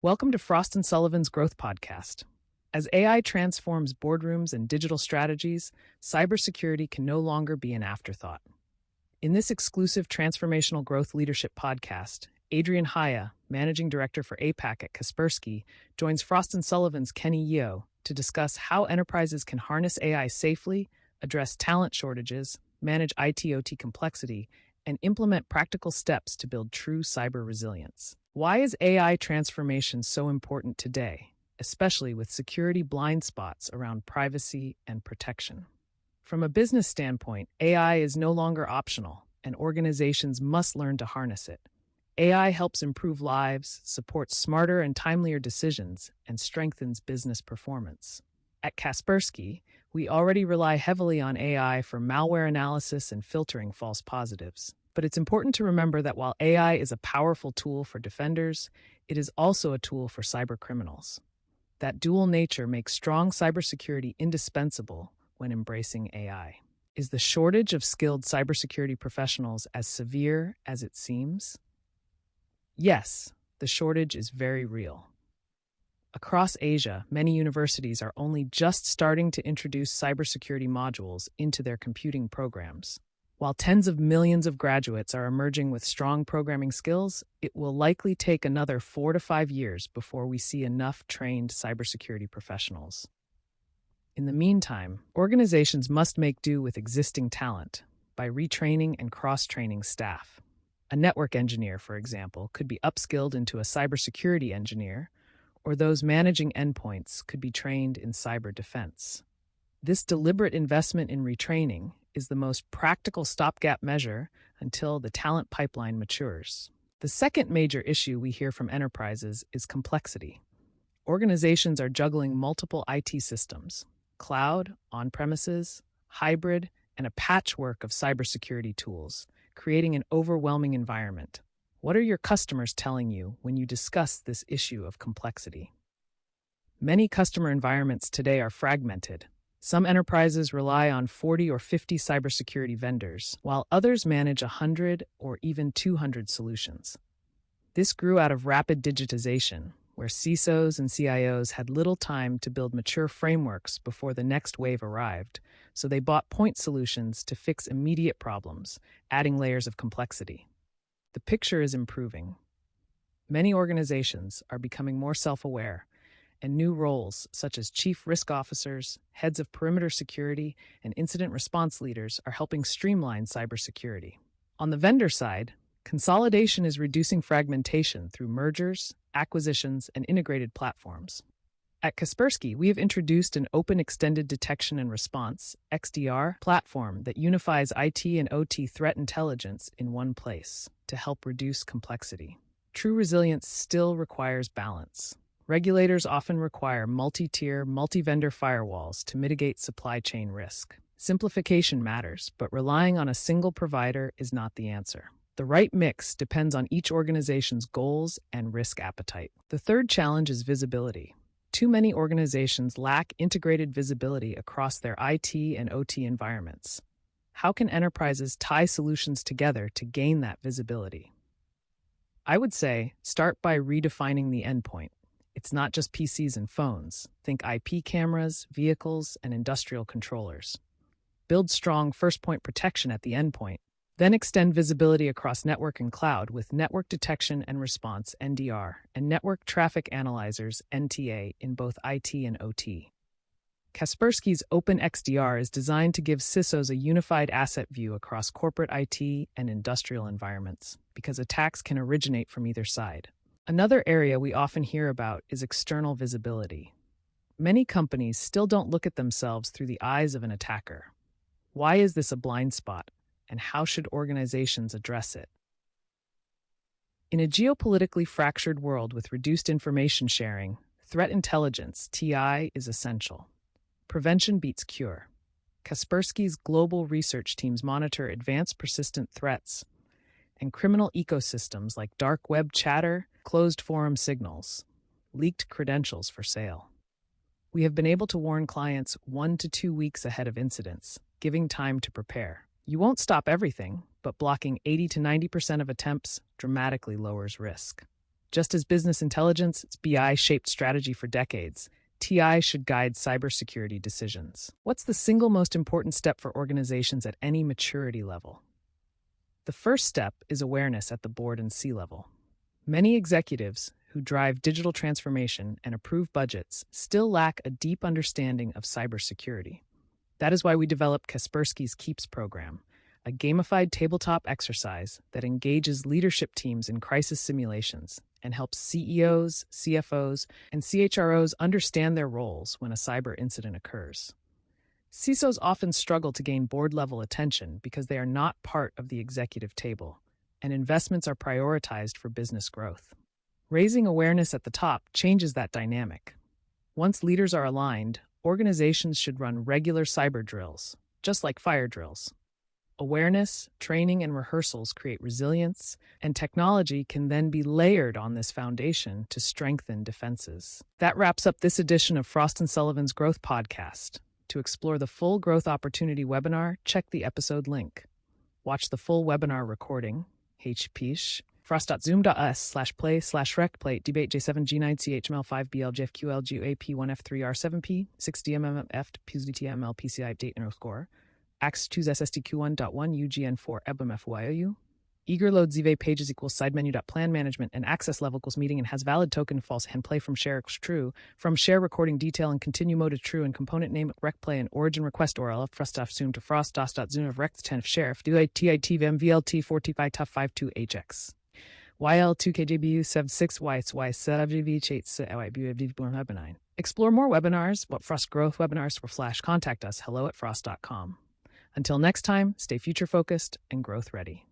Welcome to Frost & Sullivan's Growth Podcast. As AI transforms boardrooms and digital strategies, cybersecurity can no longer be an afterthought. In this exclusive Transformational Growth Leadership podcast, Adrian Hia, Managing Director for APAC at Kaspersky, joins Frost & Sullivan's Kenny Yeo to discuss how enterprises can harness AI safely, address talent shortages, manage IT/OT complexity, and implement practical steps to build true cyber resilience. Why is AI transformation so important today, especially with security blind spots around privacy and protection? From a business standpoint, AI is no longer optional, and organizations must learn to harness it. AI helps improve lives, supports smarter and timelier decisions, and strengthens business performance. At Kaspersky, we already rely heavily on AI for malware analysis and filtering false positives. But it's important to remember that while AI is a powerful tool for defenders, it is also a tool for cybercriminals. That dual nature makes strong cybersecurity indispensable when embracing AI. Is the shortage of skilled cybersecurity professionals as severe as it seems? Yes, the shortage is very real. Across Asia, many universities are only just starting to introduce cybersecurity modules into their computing programs. While tens of millions of graduates are emerging with strong programming skills, it will likely take another 4 to 5 years before we see enough trained cybersecurity professionals. In the meantime, organizations must make do with existing talent by retraining and cross-training staff. A network engineer, for example, could be upskilled into a cybersecurity engineer, or those managing endpoints could be trained in cyber defense. This deliberate investment in retraining is the most practical stopgap measure until the talent pipeline matures. The second major issue we hear from enterprises is complexity. Organizations are juggling multiple IT systems, cloud, on-premises, hybrid, and a patchwork of cybersecurity tools, creating an overwhelming environment. What are your customers telling you when you discuss this issue of complexity? Many customer environments today are fragmented. Some enterprises rely on 40 or 50 cybersecurity vendors, while others manage 100 or even 200 solutions. This grew out of rapid digitization, where CISOs and CIOs had little time to build mature frameworks before the next wave arrived, so they bought point solutions to fix immediate problems, adding layers of complexity. The picture is improving. Many organizations are becoming more self-aware, and new roles such as chief risk officers, heads of perimeter security, and incident response leaders are helping streamline cybersecurity. On the vendor side, consolidation is reducing fragmentation through mergers, acquisitions, and integrated platforms. At Kaspersky, we have introduced an open extended detection and response (XDR) platform that unifies IT and OT threat intelligence in one place to help reduce complexity. True resilience still requires balance. Regulators often require multi-tier, multi-vendor firewalls to mitigate supply chain risk. Simplification matters, but relying on a single provider is not the answer. The right mix depends on each organization's goals and risk appetite. The third challenge is visibility. Too many organizations lack integrated visibility across their IT and OT environments. How can enterprises tie solutions together to gain that visibility? I would say start by redefining the endpoint. It's not just PCs and phones. Think IP cameras, vehicles, and industrial controllers. Build strong first-point protection at the endpoint. Then extend visibility across network and cloud with network detection and response (NDR) and network traffic analyzers (NTA) in both IT and OT. Kaspersky's Open XDR is designed to give CISOs a unified asset view across corporate IT and industrial environments, because attacks can originate from either side. Another area we often hear about is external visibility. Many companies still don't look at themselves through the eyes of an attacker. Why is this a blind spot, and how should organizations address it? In a geopolitically fractured world with reduced information sharing, threat intelligence (TI) is essential. Prevention beats cure. Kaspersky's global research teams monitor advanced persistent threats and criminal ecosystems like dark web chatter, closed forum signals, leaked credentials for sale. We have been able to warn clients 1 to 2 weeks ahead of incidents, giving time to prepare. You won't stop everything, but blocking 80 to 90% of attempts dramatically lowers risk. Just as business intelligence, BI shaped strategy for decades, TI should guide cybersecurity decisions. What's the single most important step for organizations at any maturity level? The first step is awareness at the board and C-level. Many executives who drive digital transformation and approve budgets still lack a deep understanding of cybersecurity. That is why we developed Kaspersky's Keeps program, a gamified tabletop exercise that engages leadership teams in crisis simulations and helps CEOs, CFOs, and CHROs understand their roles when a cyber incident occurs. CISOs often struggle to gain board-level attention because they are not part of the executive table, and investments are prioritized for business growth. Raising awareness at the top changes that dynamic. Once leaders are aligned, organizations should run regular cyber drills, just like fire drills. Awareness, training, and rehearsals create resilience, and technology can then be layered on this foundation to strengthen defenses. That wraps up this edition of Frost & Sullivan's Growth Podcast. To explore the full Growth Opportunity webinar, check the episode link. Watch the full webinar recording, hpish, frost.zoom.us/play/recplate debate J7G9CHML5BLJFQLGUAP1F3R7P 6DMMF PZTML PCI update _. Ax 2 SSTQ1.1 UGN4 EBMFYOU. Eager load ZV pages equals side menu.plan management and access level equals meeting and has valid token false hand play from share true from share recording detail and continue mode to true and component name rec play and origin request URL frost off zoom to frost dos.zoom of rec 10 of sheriff do TIT VMVLT 45 tough 52 HX YL2KJBU 76 YSY 7GV8 Explore more webinars, what Frost Growth webinars for Flash, contact us hello@frost.com. Until next time, stay future focused and growth ready.